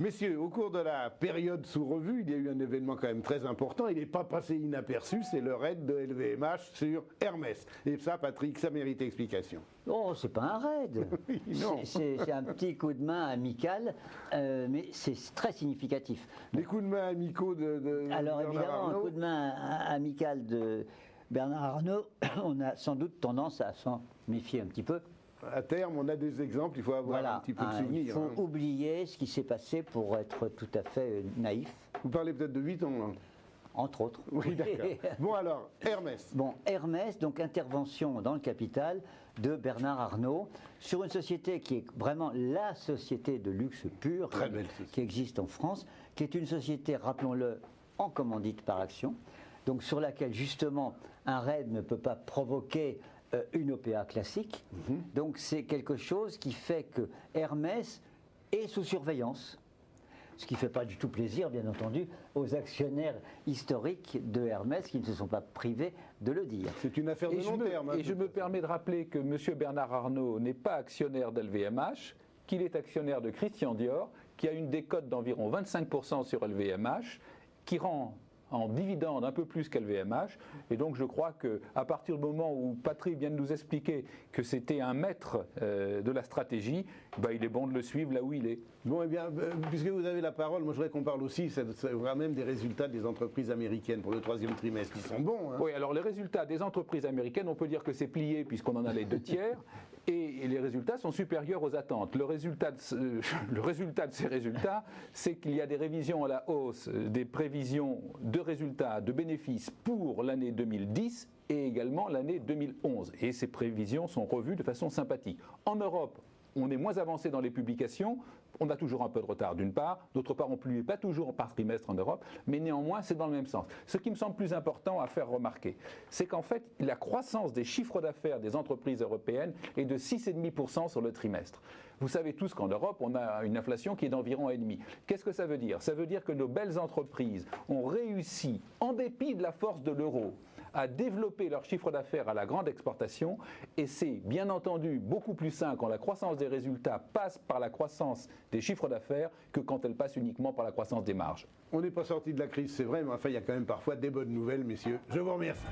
Messieurs, au cours de la période sous revue, il y a eu un événement quand même très important. Il n'est pas passé inaperçu, c'est le raid de LVMH sur Hermès. Et ça, Patrick, ça mérite explication. Oh, c'est pas un raid. C'est un petit coup de main amical, mais c'est très significatif. Les coups de main amicaux de Alors Bernard évidemment, Arnault. un coup de main amical de Bernard Arnault, on a sans doute tendance à s'en méfier un petit peu. À terme, on a des exemples, il faut avoir un petit peu de souvenirs. Il faut oublier ce qui s'est passé pour être tout à fait naïf. Vous parlez peut-être de 8 ans, hein. Entre autres. Oui, d'accord. Bon alors, Hermès. Bon, Hermès, donc intervention dans le capital de Bernard Arnault sur une société qui est vraiment la société de luxe pur qui existe en France, qui est une société, rappelons-le, en commandite par action, donc sur laquelle justement un raid ne peut pas provoquer une OPA classique. Donc c'est quelque chose qui fait que Hermès est sous surveillance. Ce qui ne fait pas du tout plaisir, bien entendu, aux actionnaires historiques de Hermès qui ne se sont pas privés de le dire. C'est une affaire de long terme. Et je me permets de rappeler que M. Bernard Arnault n'est pas actionnaire d'LVMH, qu'il est actionnaire de Christian Dior, qui a une décote d'environ 25% sur LVMH, qui rend en dividende un peu plus qu'LVMH, et donc je crois qu'à partir du moment où Patrick vient de nous expliquer que c'était un maître de la stratégie, il est bon de le suivre là où il est. Bon, eh bien, puisque vous avez la parole, moi je voudrais qu'on parle aussi, ça va même des résultats des entreprises américaines pour le 3e trimestre, qui sont bons. Hein. Oui, alors les résultats des entreprises américaines, on peut dire que c'est plié puisqu'on en a les 2/3, et les résultats sont supérieurs aux attentes. Le résultat de ces résultats, c'est qu'il y a des révisions à la hausse, des prévisions de résultats, de bénéfices pour l'année 2010 et également l'année 2011. Et ces prévisions sont revues de façon sympathique. En Europe, on est moins avancé dans les publications, on a toujours un peu de retard d'une part, d'autre part on ne publie pas toujours par trimestre en Europe, mais néanmoins c'est dans le même sens. Ce qui me semble plus important à faire remarquer, c'est qu'en fait la croissance des chiffres d'affaires des entreprises européennes est de 6,5% sur le trimestre. Vous savez tous qu'en Europe on a une inflation qui est d'environ 1,5. Qu'est-ce que ça veut dire? Ça veut dire que nos belles entreprises ont réussi, en dépit de la force de l'euro, à développer leur chiffre d'affaires à la grande exportation, et c'est bien entendu beaucoup plus sain quand la croissance des résultats passe par la croissance des chiffres d'affaires que quand elle passe uniquement par la croissance des marges. On n'est pas sorti de la crise, c'est vrai, mais enfin il y a quand même parfois des bonnes nouvelles, messieurs. Je vous remercie.